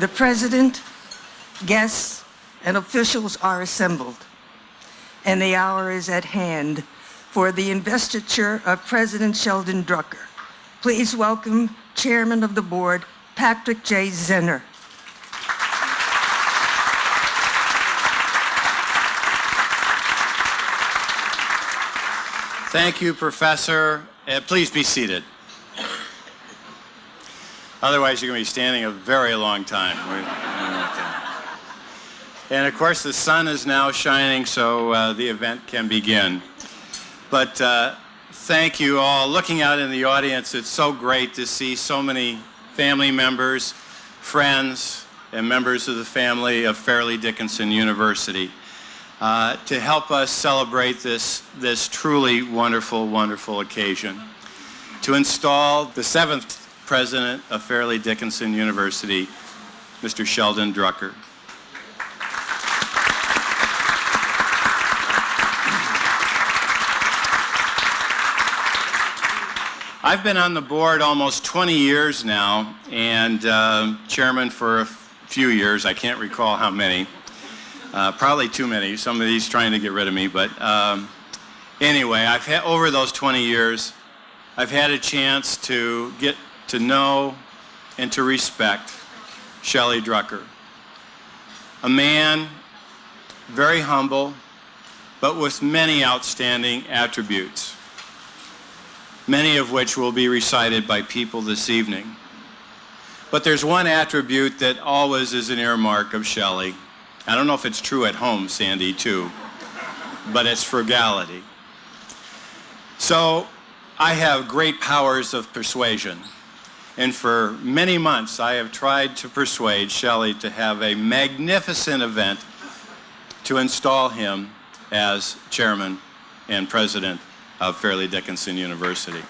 The President, guests, and officials are assembled, and the hour is at hand for the investiture of President Sheldon Drucker. Please welcome Chairman of the Board, Patrick J. Zenner. Thank you, Professor. Please be seated. Otherwise, you're going to be standing a very long time. And of course, the sun is now shining, so the event can begin. But thank you all. Looking out in the audience, it's so great to see so many family members, friends, and members of the family of Fairleigh Dickinson University to help us celebrate this truly wonderful, wonderful occasion. To install the 7th President of Fairleigh Dickinson University, Mr. Sheldon Drucker. I've been on the board almost 20 years now, and chairman for a few years. I can't recall how many. Probably too many. Somebody's trying to get rid of me, but anyway, over those 20 years, I've had a chance to get to know and to respect Sheldon Drucker. A man very humble, but with many outstanding attributes, many of which will be recited by people this evening. But there's one attribute that always is an earmark of Shelley. I don't know if it's true at home, Sandy, too, but it's frugality. So I have great powers of persuasion. And for many months, I have tried to persuade Shelley to have a magnificent event to install him as chairman and president of Fairleigh Dickinson University.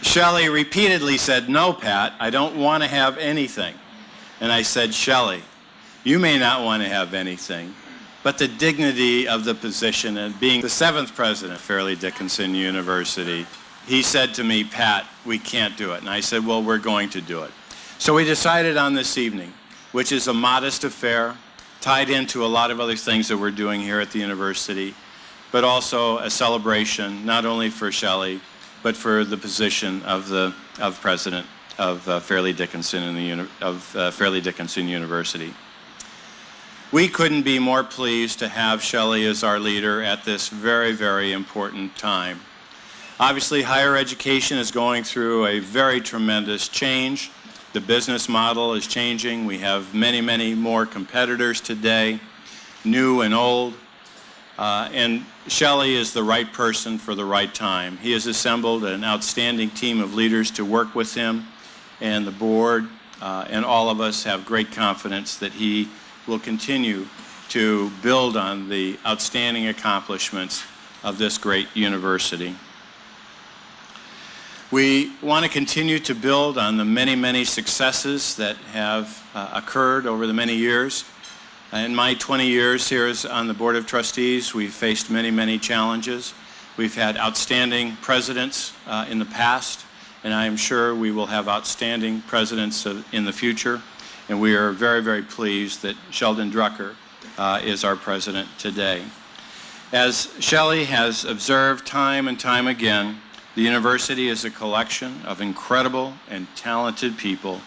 Shelley repeatedly said, "No, Pat, I don't want to have anything." And I said, "Shelley, you may not want to have anything, but the dignity of the position and being the 7th president of Fairleigh Dickinson University," he said to me, "Pat, we can't do it." And I said, "Well, we're going to do it." So we decided on this evening, which is a modest affair, tied into a lot of other things that we're doing here at the university, but also a celebration not only for Shelley, but for the position of president of Fairleigh Dickinson Fairleigh Dickinson University. We couldn't be more pleased to have Shelley as our leader at this very, very important time. Obviously, higher education is going through a very tremendous change. The business model is changing. We have many, many more competitors today, new and old. And Shelley is the right person for the right time. He has assembled an outstanding team of leaders to work with him, and the board and all of us have great confidence that he will continue to build on the outstanding accomplishments of this great university. We want to continue to build on the many, many successes that have occurred over the many years. In my 20 years here on the Board of Trustees, we've faced many, many challenges. We've had outstanding presidents in the past, and I am sure we will have outstanding presidents in the future. And we are very, very pleased that Sheldon Drucker is our president today. As Shelley has observed time and time again, the university is a collection of incredible and talented people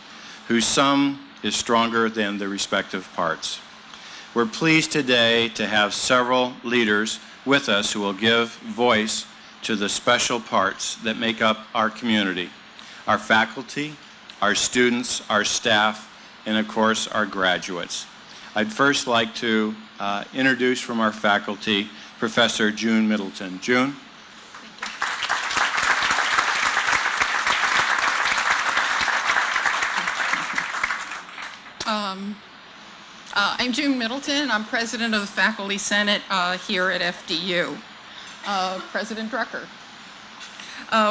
whose sum is stronger than the respective parts. We're pleased today to have several leaders with us who will give voice to the special parts that make up our community, our faculty, our students, our staff, and of course our graduates. I'd first like to introduce from our faculty Professor June Middleton. June? I'm June Middleton. I'm president of the Faculty Senate here at FDU. President Drucker.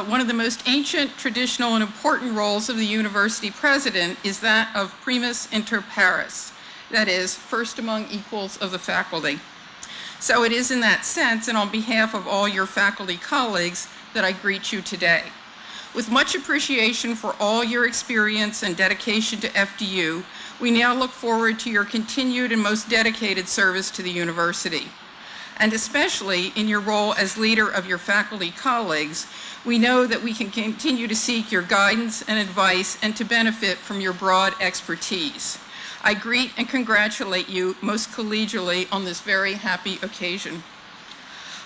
One of the most ancient, traditional, and important roles of the university president is that of primus inter pares, that is, first among equals of the faculty. So it is in that sense, and on behalf of all your faculty colleagues, that I greet you today. With much appreciation for all your experience and dedication to FDU, we now look forward to your continued and most dedicated service to the university. And especially in your role as leader of your faculty colleagues, we know that we can continue to seek your guidance and advice and to benefit from your broad expertise. I greet and congratulate you most collegially on this very happy occasion.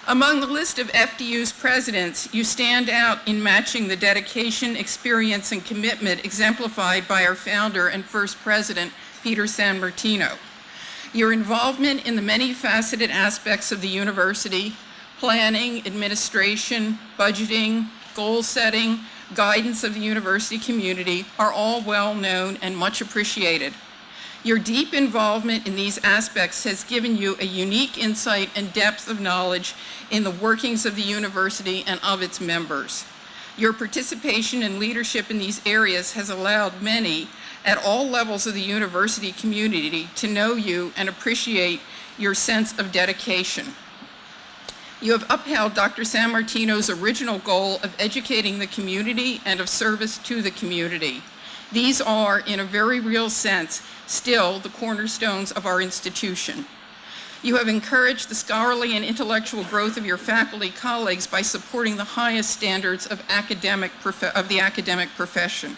Among the list of FDU's presidents, you stand out in matching the dedication, experience, and commitment exemplified by our founder and first president, Peter Sanmartino. Your involvement in the many faceted aspects of the university, planning, administration, budgeting, goal setting, guidance of the university community are all well known and much appreciated. Your deep involvement in these aspects has given you a unique insight and depth of knowledge in the workings of the university and of its members. Your participation and leadership in these areas has allowed many at all levels of the university community to know you and appreciate your sense of dedication. You have upheld Dr. Sanmartino's original goal of educating the community and of service to the community. These are, in a very real sense, still the cornerstones of our institution. You have encouraged the scholarly and intellectual growth of your faculty colleagues by supporting the highest standards of the academic profession.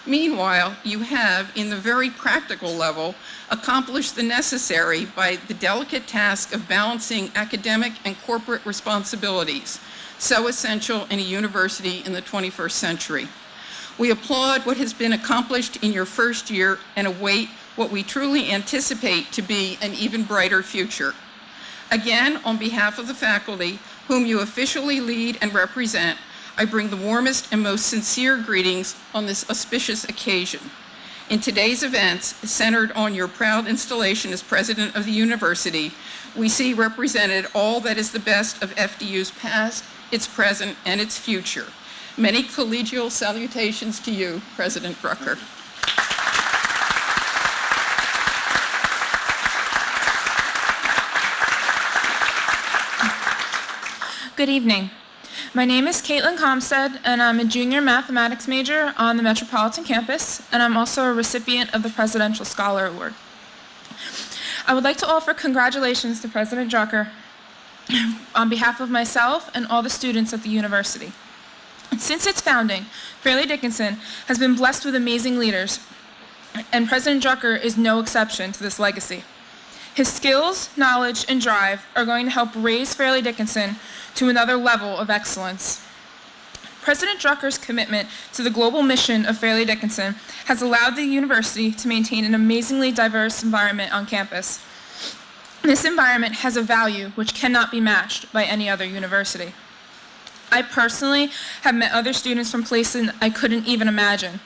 Meanwhile, you have, in the very practical level, accomplished the necessary by the delicate task of balancing academic and corporate responsibilities, so essential in a university in the 21st century. We applaud what has been accomplished in your first year and await what we truly anticipate to be an even brighter future. Again, on behalf of the faculty, whom you officially lead and represent, I bring the warmest and most sincere greetings on this auspicious occasion. In today's events, centered on your proud installation as president of the university, we see represented all that is the best of FDU's past, its present, and its future. Many collegial salutations to you, President Drucker. Good evening. My name is Caitlin Comstead, and I'm a junior mathematics major on the Metropolitan campus, and I'm also a recipient of the Presidential Scholar Award. I would like to offer congratulations to President Drucker on behalf of myself and all the students at the university. Since its founding, Fairleigh Dickinson has been blessed with amazing leaders, and President Drucker is no exception to this legacy. His skills, knowledge, and drive are going to help raise Fairleigh Dickinson to another level of excellence. President Drucker's commitment to the global mission of Fairleigh Dickinson has allowed the university to maintain an amazingly diverse environment on campus. This environment has a value which cannot be matched by any other university. I personally have met other students from places I couldn't even imagine.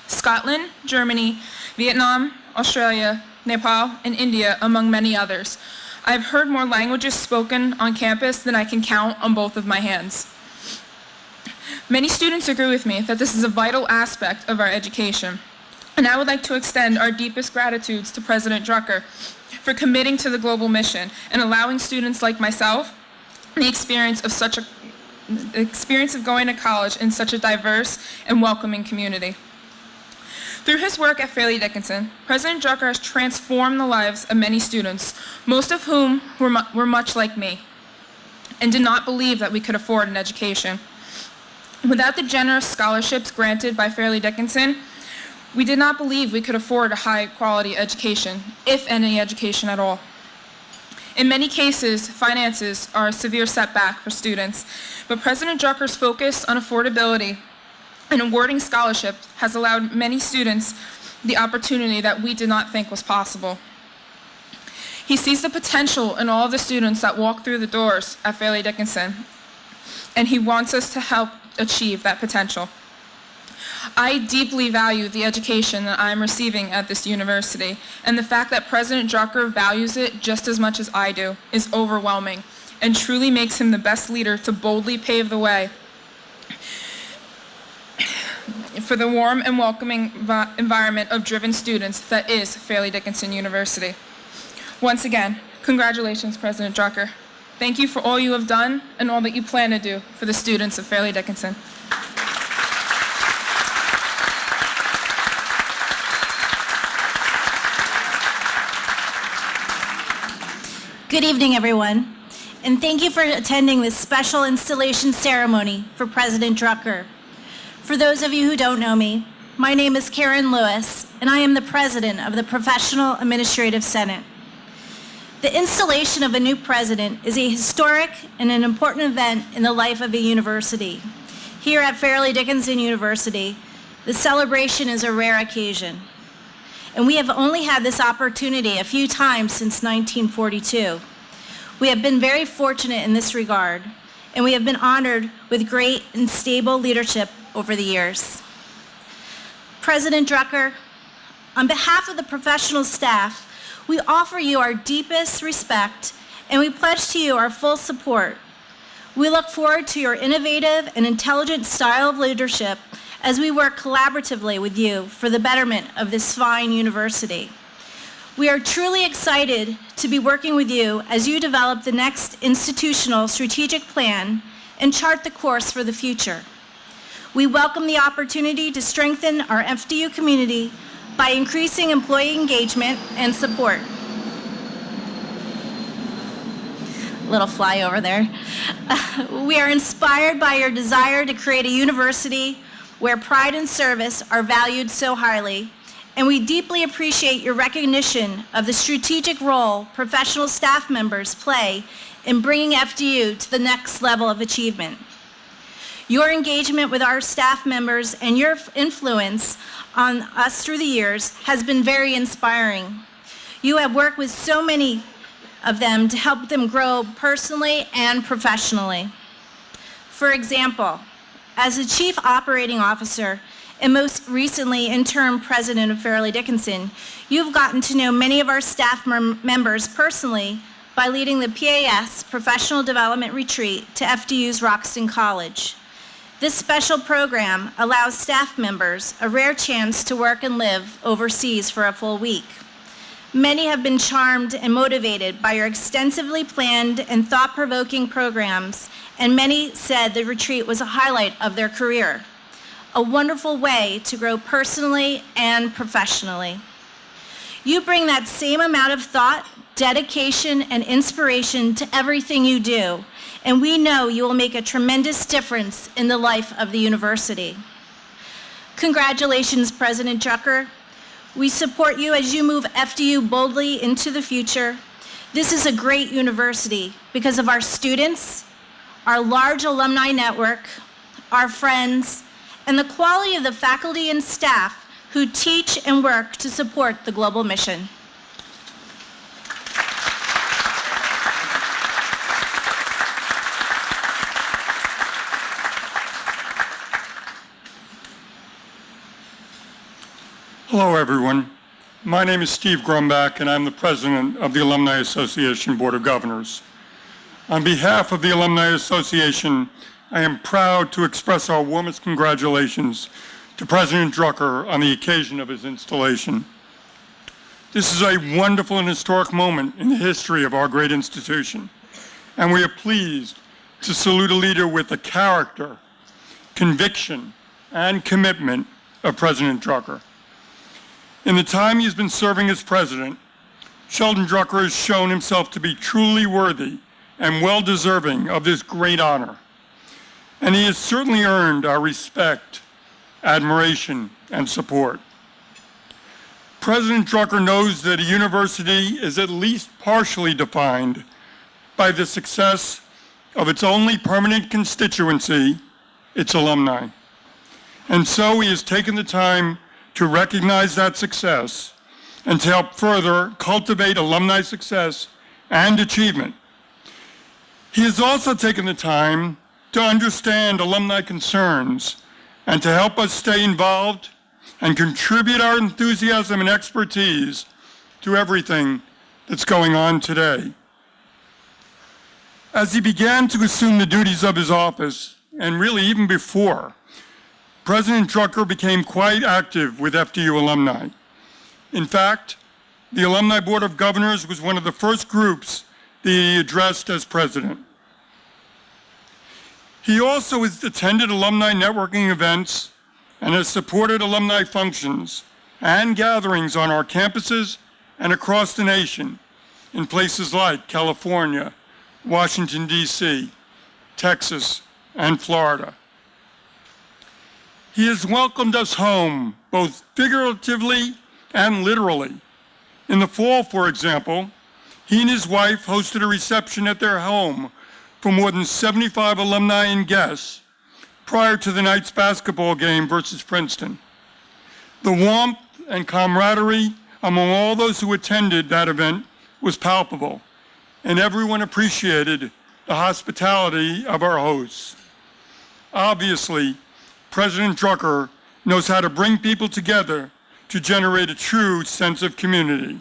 Scotland, Germany, Vietnam, Australia, Nepal, and India, among many others. I've heard more languages spoken on campus than I can count on both of my hands. Many students agree with me that this is a vital aspect of our education, and I would like to extend our deepest gratitudes to President Drucker for committing to the global mission and allowing students like myself the experience of going to college in such a diverse and welcoming community. Through his work at Fairleigh Dickinson, President Drucker has transformed the lives of many students, most of whom were much like me, and did not believe that we could afford an education. Without the generous scholarships granted by Fairleigh Dickinson, we did not believe we could afford a high-quality education, if any education at all. In many cases, finances are a severe setback for students, but President Drucker's focus on affordability and awarding scholarships has allowed many students the opportunity that we did not think was possible. He sees the potential in all of the students that walk through the doors at Fairleigh Dickinson, and he wants us to help achieve that potential. I deeply value the education that I'm receiving at this university, and the fact that President Drucker values it just as much as I do is overwhelming and truly makes him the best leader to boldly pave the way for the warm and welcoming environment of driven students that is Fairleigh Dickinson University. Once again, congratulations, President Drucker. Thank you for all you have done and all that you plan to do for the students of Fairleigh Dickinson. Good evening, everyone, and thank you for attending this special installation ceremony for President Drucker. For those of you who don't know me, my name is Karen Lewis, and I am the president of the Professional Administrative Senate. The installation of a new president is a historic and an important event in the life of a university. Here at Fairleigh Dickinson University, the celebration is a rare occasion. And we have only had this opportunity a few times since 1942. We have been very fortunate in this regard, and we have been honored with great and stable leadership over the years. President Drucker, on behalf of the professional staff, we offer you our deepest respect, and we pledge to you our full support. We look forward to your innovative and intelligent style of leadership as we work collaboratively with you for the betterment of this fine university. We are truly excited to be working with you as you develop the next institutional strategic plan and chart the course for the future. We welcome the opportunity to strengthen our FDU community by increasing employee engagement and support. Little flyover there. We are inspired by your desire to create a university where pride and service are valued so highly, and we deeply appreciate your recognition of the strategic role professional staff members play in bringing FDU to the next level of achievement. Your engagement with our staff members and your influence on us through the years has been very inspiring. You have worked with so many of them to help them grow personally and professionally. For example, as the Chief Operating Officer and most recently interim president of Fairleigh Dickinson, you've gotten to know many of our staff members personally by leading the PAS Professional Development Retreat to FDU's Roxton College. This special program allows staff members a rare chance to work and live overseas for a full week. Many have been charmed and motivated by your extensively planned and thought-provoking programs, and many said the retreat was a highlight of their career, a wonderful way to grow personally and professionally. You bring that same amount of thought, dedication, and inspiration to everything you do, and we know you will make a tremendous difference in the life of the university. Congratulations, President Drucker. We support you as you move FDU boldly into the future. This is a great university because of our students, our large alumni network, our friends, and the quality of the faculty and staff who teach and work to support the global mission. Hello, everyone. My name is Steve Grumbach, and I'm the president of the Alumni Association Board of Governors. On behalf of the Alumni Association, I am proud to express our warmest congratulations to President Drucker on the occasion of his installation. This is a wonderful and historic moment in the history of our great institution, and we are pleased to salute a leader with the character, conviction, and commitment of President Drucker. In the time he has been serving as president, Sheldon Drucker has shown himself to be truly worthy and well-deserving of this great honor. And he has certainly earned our respect, admiration, and support. President Drucker knows that a university is at least partially defined by the success of its only permanent constituency, its alumni. And so he has taken the time to recognize that success and to help further cultivate alumni success and achievement. He has also taken the time to understand alumni concerns and to help us stay involved and contribute our enthusiasm and expertise to everything that's going on today. As he began to assume the duties of his office, and really even before, President Drucker became quite active with FDU alumni. In fact, the Alumni Board of Governors was one of the first groups that he addressed as president. He also has attended alumni networking events and has supported alumni functions and gatherings on our campuses and across the nation in places like California, Washington, D.C., Texas, and Florida. He has welcomed us home, both figuratively and literally. In the fall, for example, he and his wife hosted a reception at their home for more than 75 alumni and guests prior to the night's basketball game versus Princeton. The warmth and camaraderie among all those who attended that event was palpable, and everyone appreciated the hospitality of our hosts. Obviously, President Drucker knows how to bring people together to generate a true sense of community.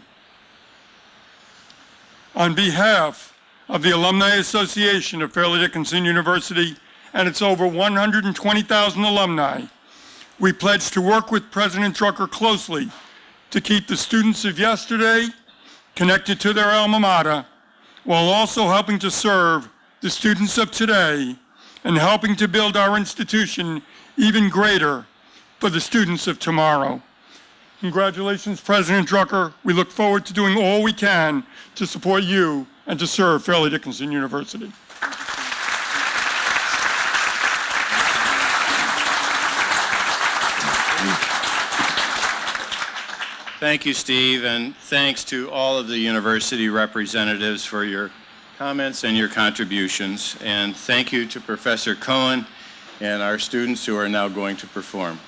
On behalf of the Alumni Association of Fairleigh Dickinson University and its over 120,000 alumni, we pledge to work with President Drucker closely to keep the students of yesterday connected to their alma mater, while also helping to serve the students of today and helping to build our institution even greater for the students of tomorrow. Congratulations, President Drucker. We look forward to doing all we can to support you and to serve Fairleigh Dickinson University. Thank you, Steve, and thanks to all of the university representatives for your comments and your contributions. And thank you to Professor Cohen and our students who are now going to perform.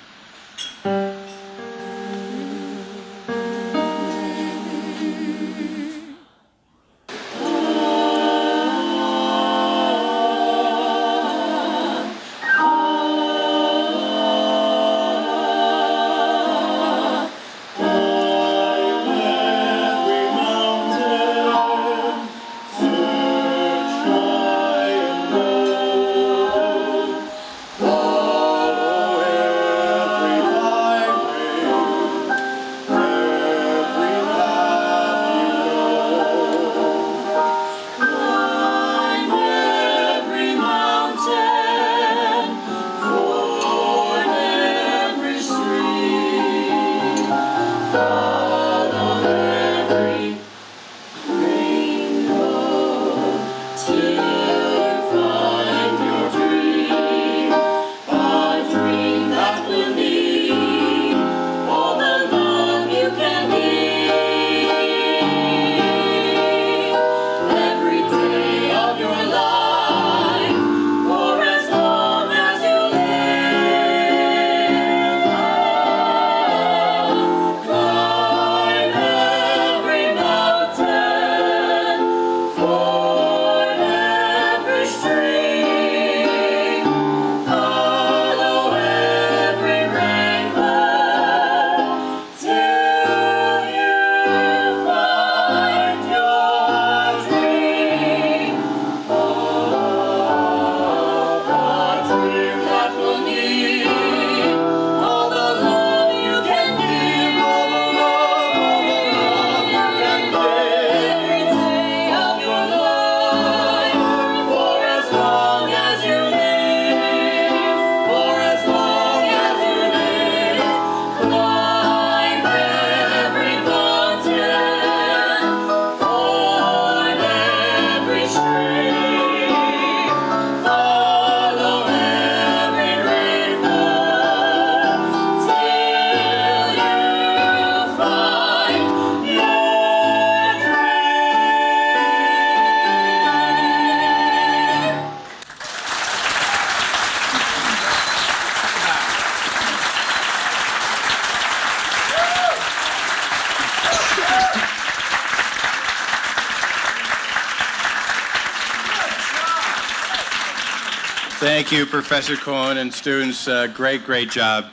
Thank you, Professor Cohen and students. Great job.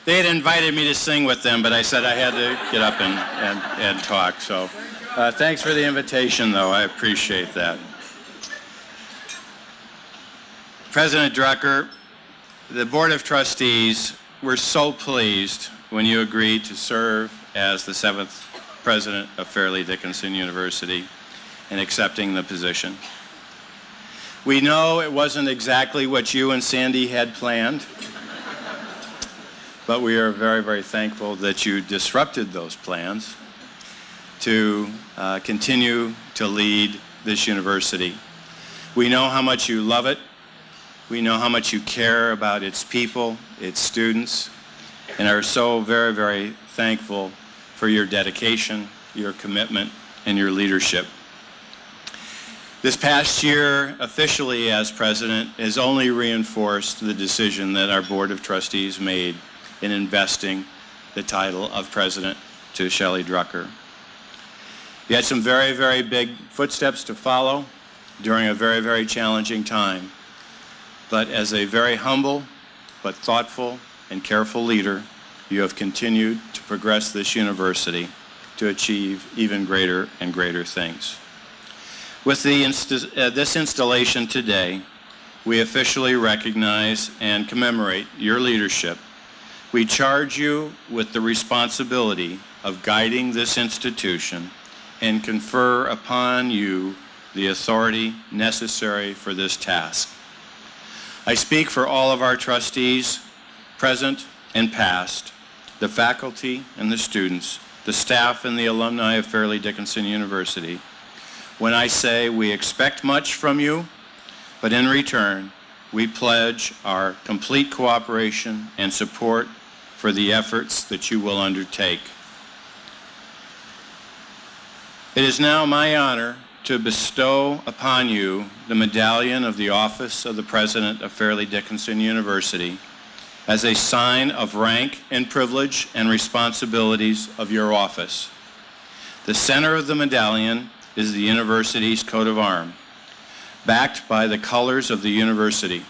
They had invited me to sing with them, but I said I had to get up and talk. So thanks for the invitation, though. I appreciate that. President Drucker, the Board of Trustees were so pleased when you agreed to serve as the 7th president of Fairleigh Dickinson University. in accepting the position. We know it wasn't exactly what you and Sandy had planned, but we are very, very thankful that you disrupted those plans to continue to lead this university. We know how much you love it. We know how much you care about its people, its students, and are so very, very thankful for your dedication, your commitment, and your leadership. This past year, officially as president, has only reinforced the decision that our Board of Trustees made in investing the title of president to Shelley Drucker. You had some very, very big footsteps to follow during a very, very challenging time. But as a very humble but thoughtful and careful leader, you have continued to progress this university to achieve even greater and greater things. With this installation today, we officially recognize and commemorate your leadership. We charge you with the responsibility of guiding this institution and confer upon you the authority necessary for this task. I speak for all of our trustees, present and past, the faculty and the students, the staff and the alumni of Fairleigh Dickinson University, when I say we expect much from you, but in return, we pledge our complete cooperation and support for the efforts that you will undertake. It is now my honor to bestow upon you the medallion of the Office of the President of Fairleigh Dickinson University as a sign of rank and privilege and responsibilities of your office. The center of the medallion is the university's coat of arms, backed by the colors of the university.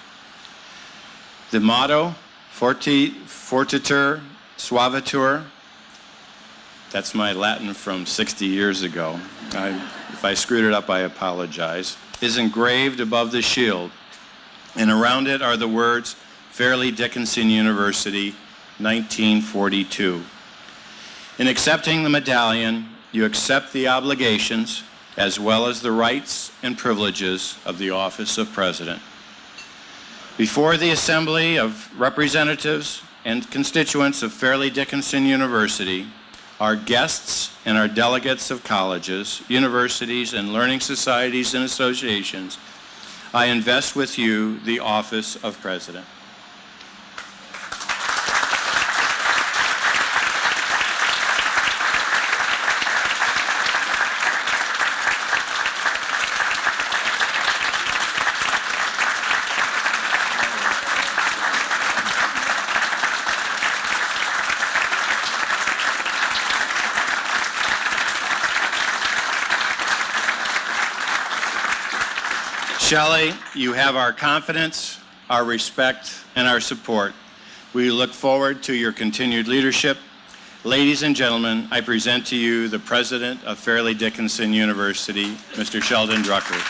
The motto, Fortiter Suavitur, that's my Latin from 60 years ago. If I screwed it up, I apologize, is engraved above the shield, and around it are the words, Fairleigh Dickinson University, 1942. In accepting the medallion, you accept the obligations as well as the rights and privileges of the office of president. Before the Assembly of Representatives and constituents of Fairleigh Dickinson University, our guests and our delegates of colleges, universities, and learning societies and associations, I invest with you the office of president. Shelley, you have our confidence, our respect, and our support. We look forward to your continued leadership. Ladies and gentlemen, I present to you the President of Fairleigh Dickinson University, Mr. Sheldon Drucker.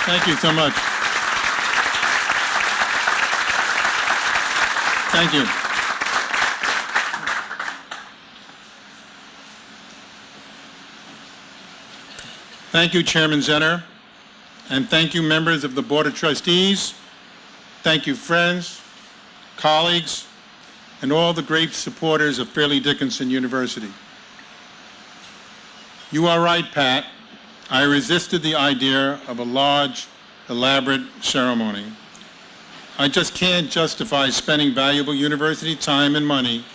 Thank you so much. Thank you. Thank you, Chairman Zenner, and thank you, members of the Board of Trustees. Thank you, friends, colleagues, and all the great supporters of Fairleigh Dickinson University. You are right, Pat. I resisted the idea of a large, elaborate ceremony. I just can't justify spending valuable university time and money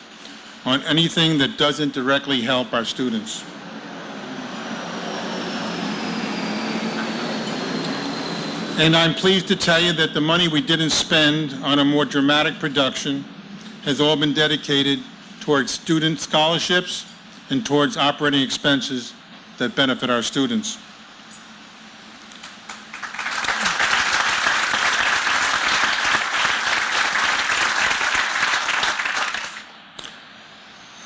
on anything that doesn't directly help our students. And I'm pleased to tell you that the money we didn't spend on a more dramatic production has all been dedicated towards student scholarships and towards operating expenses that benefit our students.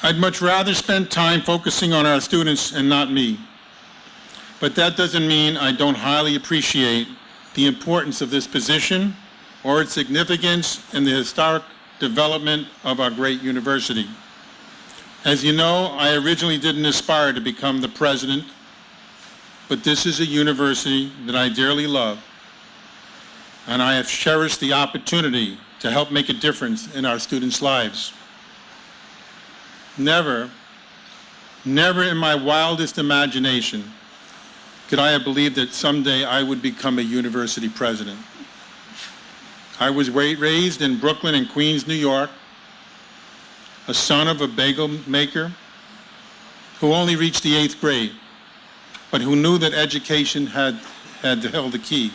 I'd much rather spend time focusing on our students and not me. But that doesn't mean I don't highly appreciate the importance of this position or its significance in the historic development of our great university. As you know, I originally didn't aspire to become the president, but this is a university that I dearly love, and I have cherished the opportunity to help make a difference in our students' lives. Never in my wildest imagination could I have believed that someday I would become a university president. I was raised in Brooklyn and Queens, New York, a son of a bagel maker who only reached the 8th grade, but who knew that education had held the key.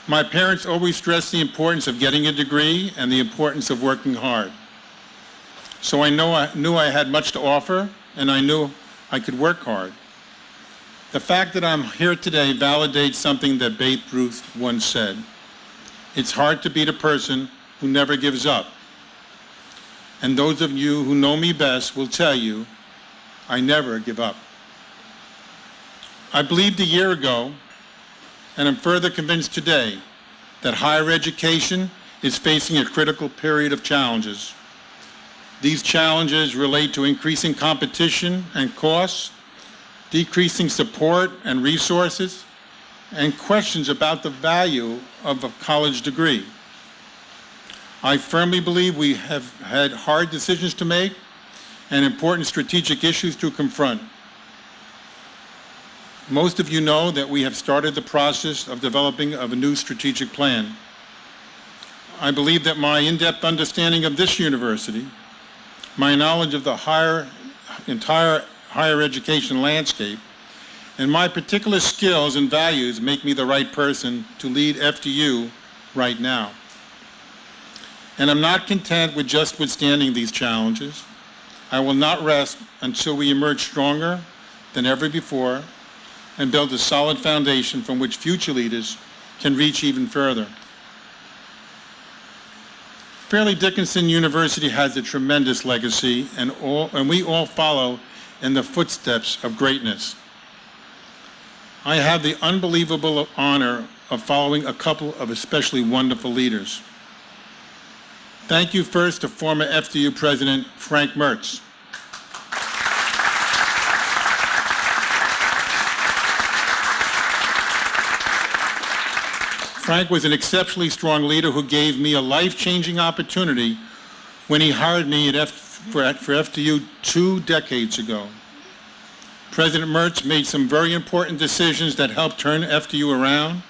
My parents always stressed the importance of getting a degree and the importance of working hard. So I knew I had much to offer, and I knew I could work hard. The fact that I'm here today validates something that Babe Ruth once said. It's hard to beat a person who never gives up. And those of you who know me best will tell you, I never give up. I believed a year ago, and I'm further convinced today, that higher education is facing a critical period of challenges. These challenges relate to increasing competition and costs, decreasing support and resources, and questions about the value of a college degree. I firmly believe we have had hard decisions to make and important strategic issues to confront. Most of you know that we have started the process of developing of a new strategic plan. I believe that my in-depth understanding of this university, my knowledge of the entire higher education landscape, and my particular skills and values make me the right person to lead FDU right now. And I'm not content with just withstanding these challenges. I will not rest until we emerge stronger than ever before and build a solid foundation from which future leaders can reach even further. Fairleigh Dickinson University has a tremendous legacy, and we all follow in the footsteps of greatness. I have the unbelievable honor of following a couple of especially wonderful leaders. Thank you first to former FDU President Frank Mertz. Frank was an exceptionally strong leader who gave me a life-changing opportunity when he hired me for FDU 2 decades ago. President Mertz made some very important decisions that helped turn FDU around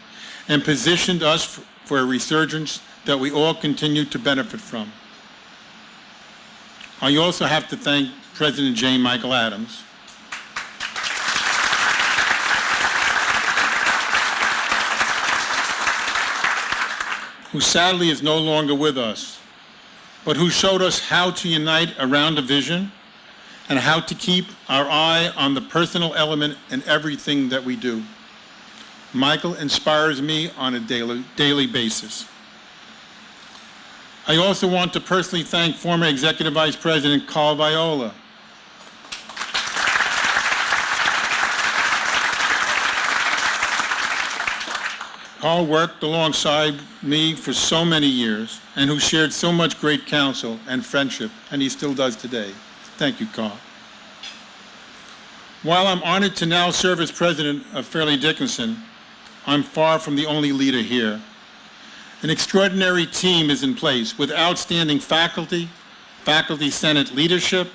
and positioned us for a resurgence that we all continue to benefit from. I also have to thank President J. Michael Adams, who sadly is no longer with us, but who showed us how to unite around a vision and how to keep our eye on the personal element in everything that we do. Michael inspires me on a daily basis. I also want to personally thank former Executive Vice President Carl Viola, Carl worked alongside me for so many years and who shared so much great counsel and friendship, and he still does today. Thank you, Carl. While I'm honored to now serve as president of Fairleigh Dickinson, I'm far from the only leader here. An extraordinary team is in place with outstanding faculty, faculty senate leadership,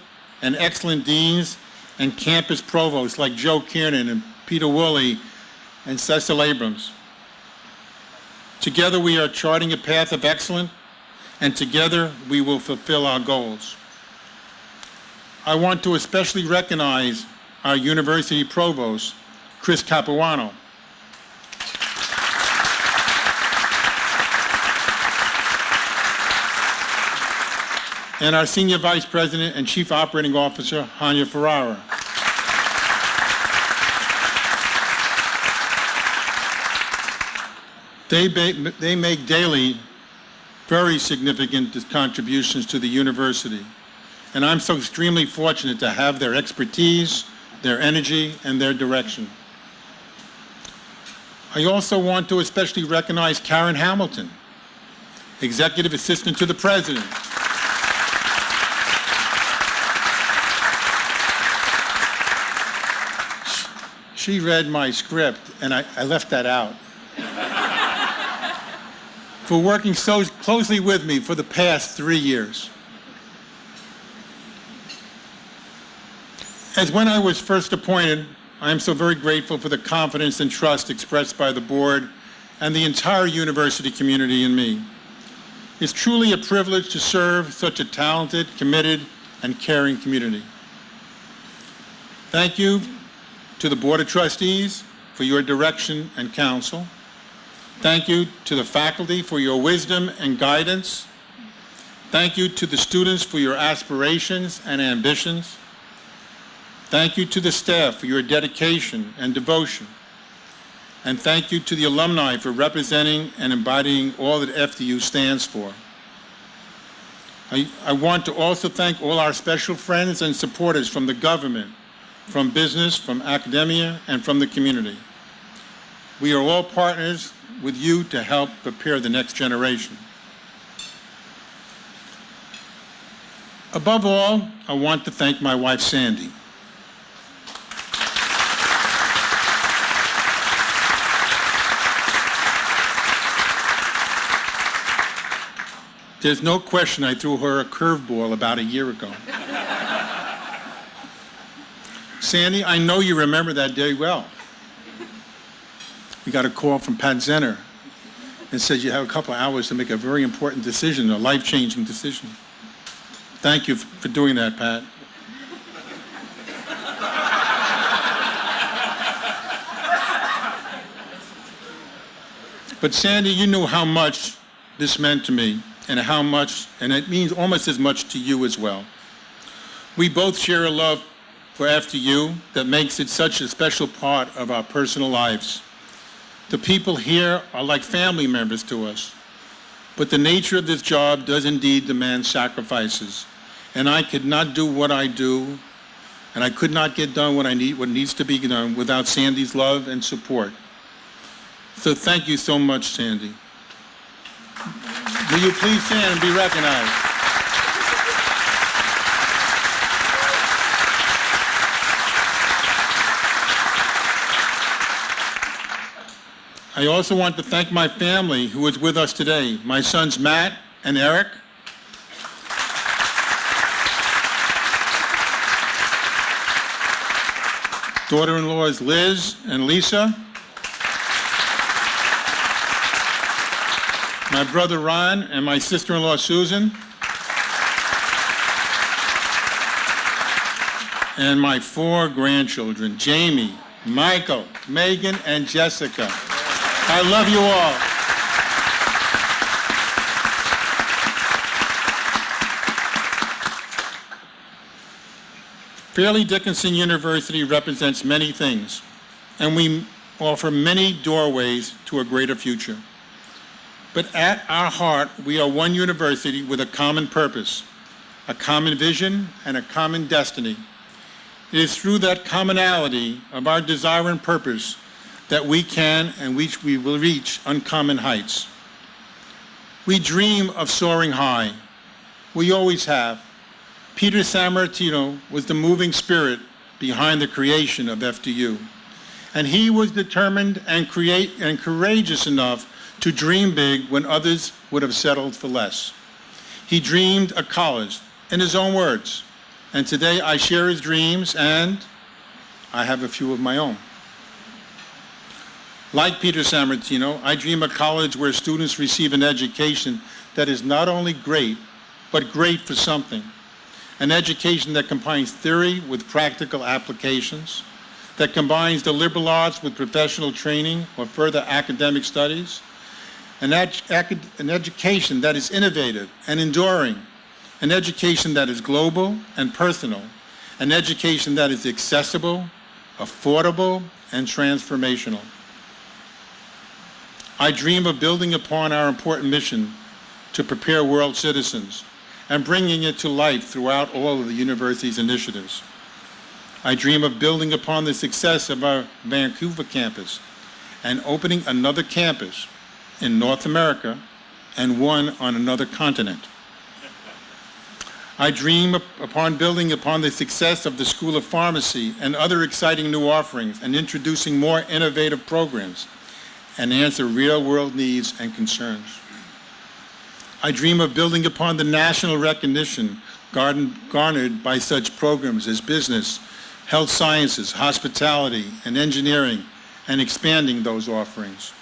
and excellent deans and campus provosts like Joe Kiernan and Peter Woolley and Cecil Abrams. Together we are charting a path of excellence, and together we will fulfill our goals. I want to especially recognize our university provost, Chris Capuano. And our Senior Vice President and Chief Operating Officer, Hanya Ferrara. They make daily very significant contributions to the university. And I'm so extremely fortunate to have their expertise, their energy, and their direction. I also want to especially recognize Karen Hamilton, Executive Assistant to the President. She read my script, and I left that out. For working so closely with me for the past 3 years. As when I was first appointed, I am so very grateful for the confidence and trust expressed by the board and the entire university community in me. It's truly a privilege to serve such a talented, committed, and caring community. Thank you to the Board of Trustees for your direction and counsel. Thank you to the faculty for your wisdom and guidance. Thank you to the students for your aspirations and ambitions. Thank you to the staff for your dedication and devotion. And thank you to the alumni for representing and embodying all that FDU stands for. I want to also thank all our special friends and supporters from the government, from business, from academia, and from the community. We are all partners with you to help prepare the next generation. Above all, I want to thank my wife, Sandy. There's no question I threw her a curveball about a year ago. Sandy, I know you remember that day well. We got a call from Pat Zenner and said you have a couple of hours to make a very important decision, a life-changing decision. Thank you for doing that, Pat. But Sandy, you knew how much this meant to me and how much, and it means almost as much to you as well. We both share a love for FDU that makes it such a special part of our personal lives. The people here are like family members to us, but the nature of this job does indeed demand sacrifices, and I could not do what I do, and I could not get done what needs to be done without Sandy's love and support. So thank you so much, Sandy. Will you please stand and be recognized? I also want to thank my family who is with us today, my sons Matt and Eric, daughter-in-laws Liz and Lisa, my brother Ron and my sister-in-law Susan, and my 4 grandchildren, Jamie, Michael, Megan, and Jessica. I love you all. Fairleigh Dickinson University represents many things, and we offer many doorways to a greater future. But at our heart, we are one university with a common purpose, a common vision, and a common destiny. It is through that commonality of our desire and purpose that we can and we will reach uncommon heights. We dream of soaring high. We always have. Peter Sammartino was the moving spirit behind the creation of FDU. And he was determined and courageous enough to dream big when others would have settled for less. He dreamed a college, in his own words. And today I share his dreams, and I have a few of my own. Like Peter Sammartino, I dream a college where students receive an education that is not only great, but great for something. An education that combines theory with practical applications, that combines the liberal arts with professional training or further academic studies, an education that is innovative and enduring, an education that is global and personal, an education that is accessible, affordable, and transformational. I dream of building upon our important mission to prepare world citizens and bringing it to life throughout all of the university's initiatives. I dream of building upon the success of our Vancouver campus and opening another campus in North America and one on another continent. I dream upon building upon the success of the School of Pharmacy and other exciting new offerings and introducing more innovative programs and answer real-world needs and concerns. I dream of building upon the national recognition garnered by such programs as business, health sciences, hospitality, and engineering, and expanding those offerings.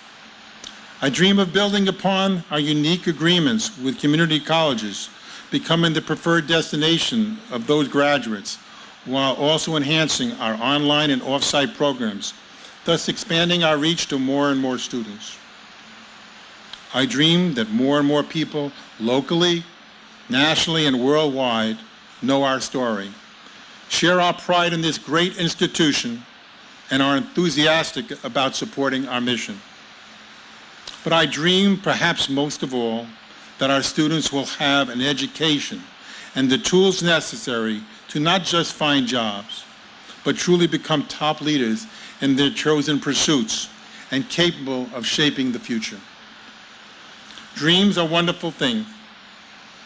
I dream of building upon our unique agreements with community colleges, becoming the preferred destination of those graduates, while also enhancing our online and off-site programs, thus expanding our reach to more and more students. I dream that more and more people locally, nationally, and worldwide know our story, share our pride in this great institution, and are enthusiastic about supporting our mission. But I dream, perhaps most of all, that our students will have an education and the tools necessary to not just find jobs, but truly become top leaders in their chosen pursuits and capable of shaping the future. Dreams are wonderful things,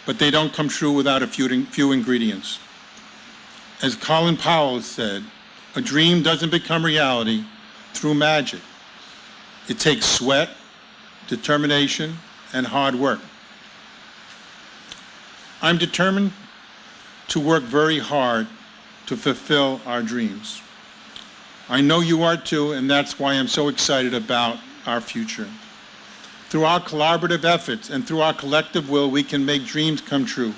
but they don't come true without a few ingredients. As Colin Powell said, a dream doesn't become reality through magic. It takes sweat, determination, and hard work. I'm determined to work very hard to fulfill our dreams. I know you are too, and that's why I'm so excited about our future. Through our collaborative efforts and through our collective will, we can make dreams come true.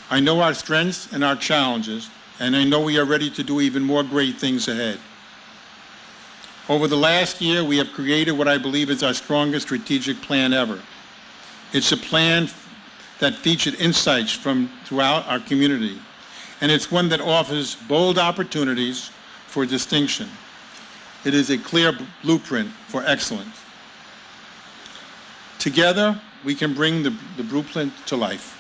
I know our strengths and our challenges, and I know we are ready to do even more great things ahead. Over the last year, we have created what I believe is our strongest strategic plan ever. It's a plan that featured insights from throughout our community, and it's one that offers bold opportunities for distinction. It is a clear blueprint for excellence. Together, we can bring the blueprint to life.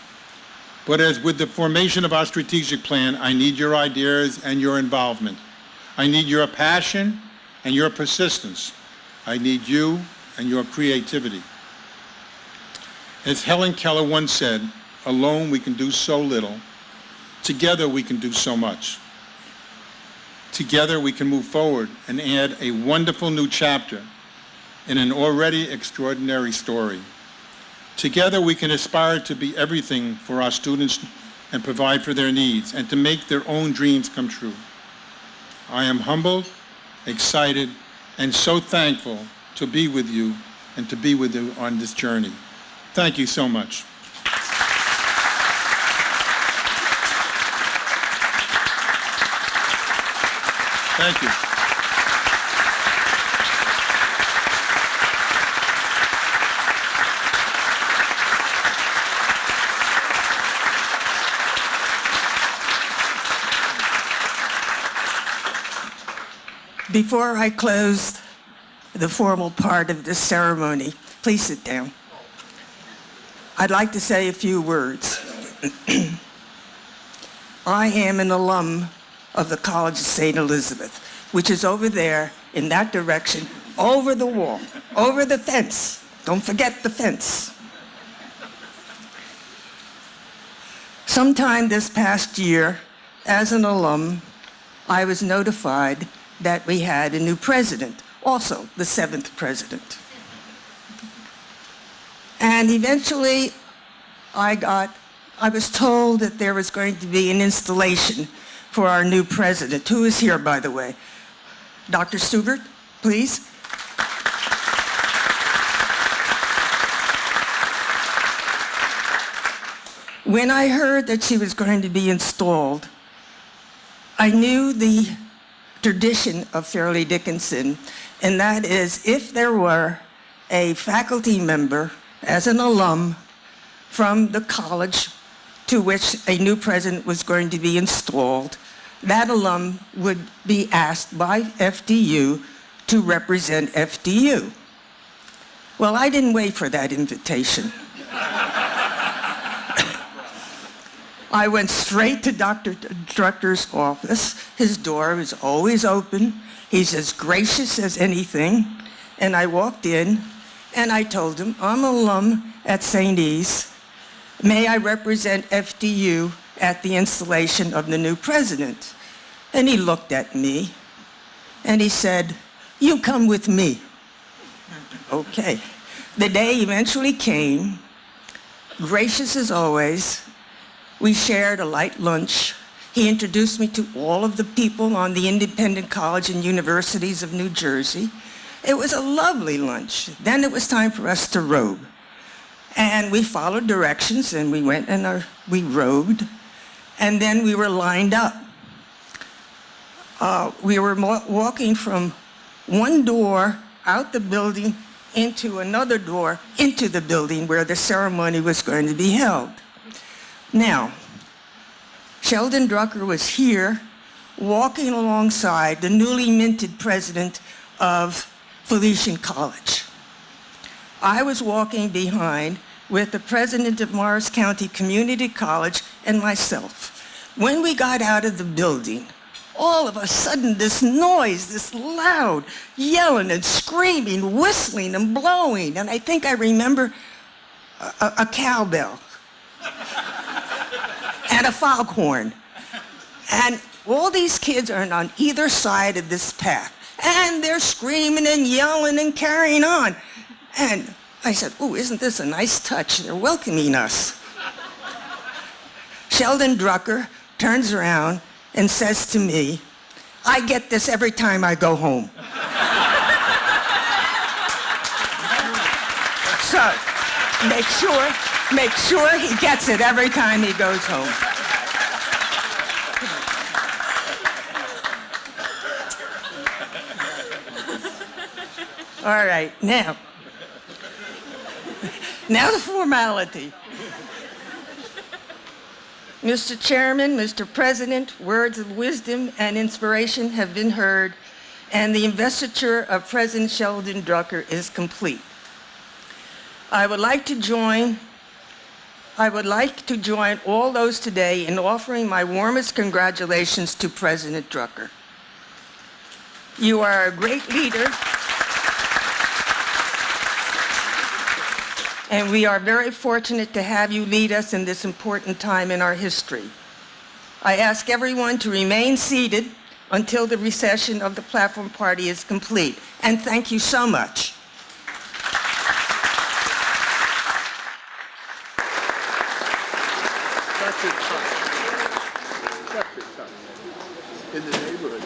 But as with the formation of our strategic plan, I need your ideas and your involvement. I need your passion and your persistence. I need you and your creativity. As Helen Keller once said, alone we can do so little. Together we can do so much. Together we can move forward and add a wonderful new chapter in an already extraordinary story. Together we can aspire to be everything for our students and provide for their needs and to make their own dreams come true. I am humbled, excited, and so thankful to be with you and to be with you on this journey. Thank you so much. Thank you. Before I close the formal part of this ceremony, please sit down. I'd like to say a few words. I am an alum of the College of St. Elizabeth, which is over there in that direction, over the wall, over the fence. Don't forget the fence. Sometime this past year, as an alum, I was notified that we had a new president, also the 7th president. And eventually, I was told that there was going to be an installation for our new president, who is here, by the way. Dr. Stugart, please. When I heard that she was going to be installed, I knew the tradition of Fairleigh Dickinson, and that is if there were a faculty member as an alum from the college to which a new president was going to be installed, that alum would be asked by FDU to represent FDU. Well, I didn't wait for that invitation. I went straight to Dr. Drucker's office. His door is always open. He's as gracious as anything. And I walked in, and I told him, I'm an alum at St. E's. May I represent FDU at the installation of the new president? And he looked at me, and he said, you come with me. Okay. The day eventually came, gracious as always. We shared a light lunch. He introduced me to all of the people on the independent college and universities of New Jersey. It was a lovely lunch. Then it was time for us to robe. And we followed directions, and we went and we robed. And then we were lined up. We were walking from one door out the building into another door into the building where the ceremony was going to be held. Now, Sheldon Drucker was here walking alongside the newly minted president of Felician College. I was walking behind with the president of Morris County Community College and myself. When we got out of the building, all of a sudden this noise, this loud yelling and screaming, whistling and blowing, and I think I remember a cowbell and a foghorn. And all these kids are on either side of this path, and they're screaming and yelling and carrying on. And I said, oh, isn't this a nice touch? They're welcoming us. Sheldon Drucker turns around and says to me, I get this every time I go home. So, make sure he gets it every time he goes home. All right, now the formality. Mr. Chairman, Mr. President, words of wisdom and inspiration have been heard, and the investiture of President Sheldon Drucker is complete. I would like to join all those today in offering my warmest congratulations to President Drucker. You are a great leader, and we are very fortunate to have you lead us in this important time in our history. I ask everyone to remain seated until the recession of the platform party is complete. And thank you so much. In the neighborhood.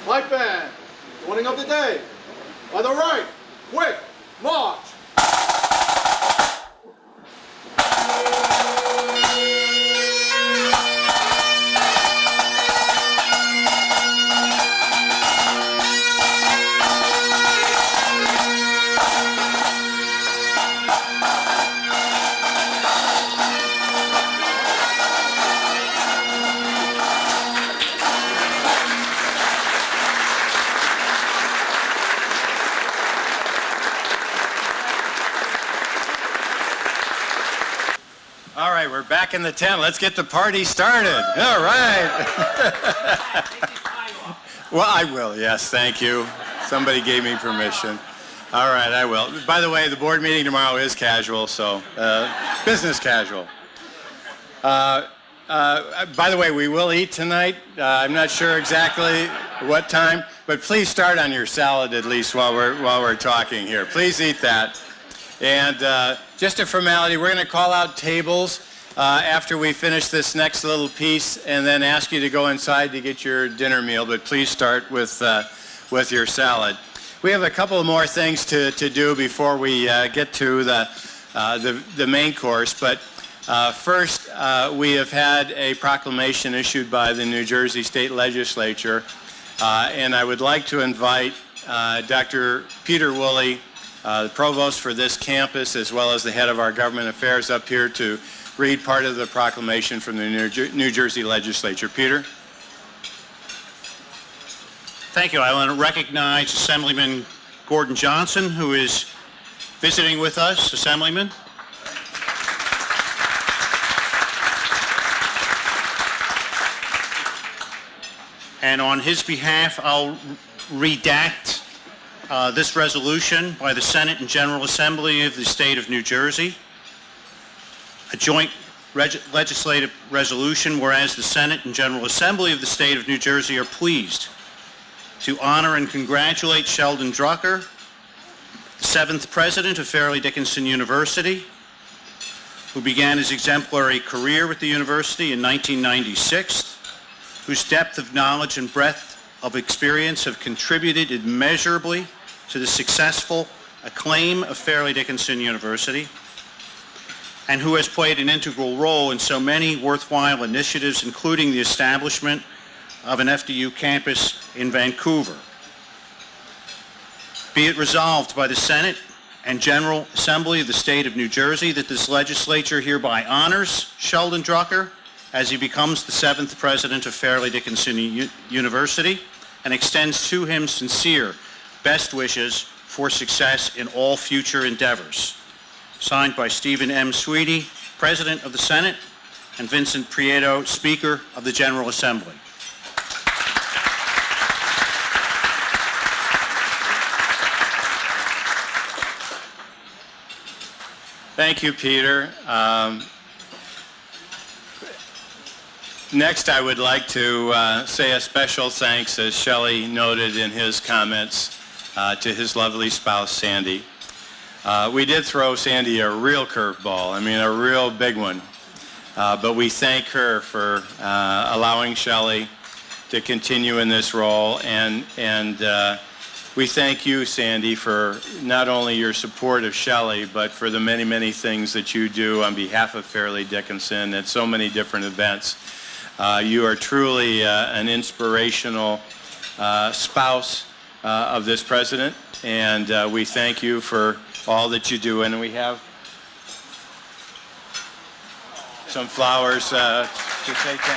Light band, warning of the day. By the right, quick, march. All right, we're back in the tent. Let's get the party started. All right. Well, I will, yes, thank you. Somebody gave me permission. All right, I will. By the way, the board meeting tomorrow is casual, so business casual. By the way, we will eat tonight. I'm not sure exactly what time, but please start on your salad at least while we're talking here. Please eat that. And just a formality, we're going to call out tables after we finish this next little piece and then ask you to go inside to get your dinner meal, but please start with your salad. We have a couple more things to do before we get to the main course, but first we have had a proclamation issued by the New Jersey State Legislature, and I would like to invite Dr. Peter Woolley, the provost for this campus, as well as the head of our government affairs, up here to read part of the proclamation from the New Jersey Legislature. Peter? Thank you. I want to recognize Assemblyman Gordon Johnson, who is Visiting with us, Assemblyman. And on his behalf, I'll redact this resolution by the Senate and General Assembly of the State of New Jersey. A joint legislative resolution, whereas the Senate and General Assembly of the State of New Jersey are pleased to honor and congratulate Sheldon Drucker, the 7th president of Fairleigh Dickinson University, who began his exemplary career with the university in 1996, whose depth of knowledge and breadth of experience have contributed immeasurably to the successful acclaim of Fairleigh Dickinson University, and who has played an integral role in so many worthwhile initiatives, including the establishment of an FDU campus in Vancouver. Be it resolved by the Senate and General Assembly of the State of New Jersey that this legislature hereby honors Sheldon Drucker as he becomes the 7th president of Fairleigh Dickinson University and extends to him sincere best wishes for success in all future endeavors. Signed by Stephen M. Sweetie, President of the Senate, and Vincent Prieto, Speaker of the General Assembly. Thank you, Peter. Next, I would like to say a special thanks, as Shelley noted in his comments, to his lovely spouse, Sandy. We did throw Sandy a real curveball, I mean a real big one, but we thank her for allowing Shelley to continue in this role, and we thank you, Sandy, for not only your support of Shelley, but for the many, many things that you do on behalf of Fairleigh Dickinson at so many different events. You are truly an inspirational spouse of this president, and we thank you for all that you do. And we have some flowers to say thank you.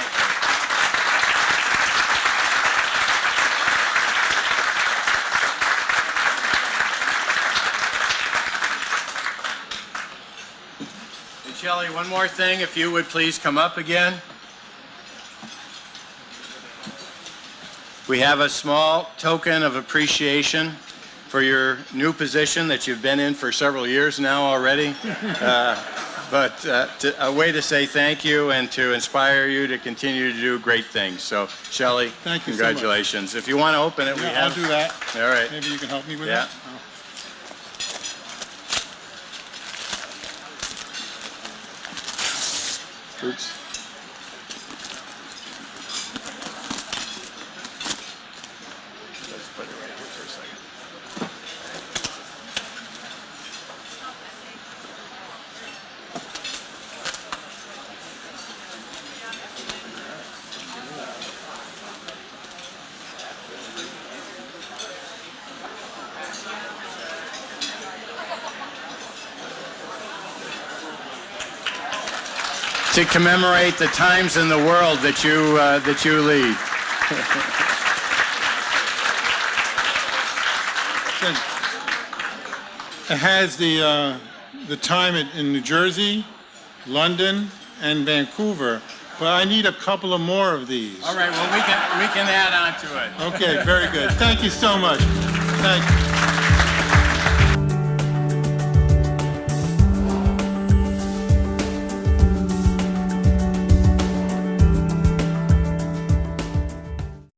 And Shelley, one more thing, if you would please come up again. We have a small token of appreciation for your new position that you've been in for several years now already. But a way to say thank you and to inspire you to continue to do great things. So, Shelley, Thank you congratulations. If you want to open it, we Yeah, have. I'll do that. All right. Maybe you can help me with Yeah. that? Oops. Let's put it right here for a second. To commemorate the times in the world that you lead. It has the time in New Jersey, London, and Vancouver, but I need a couple of more of these. All right, well, we can add on to it. Okay, very good. Thank you so much. Thank you.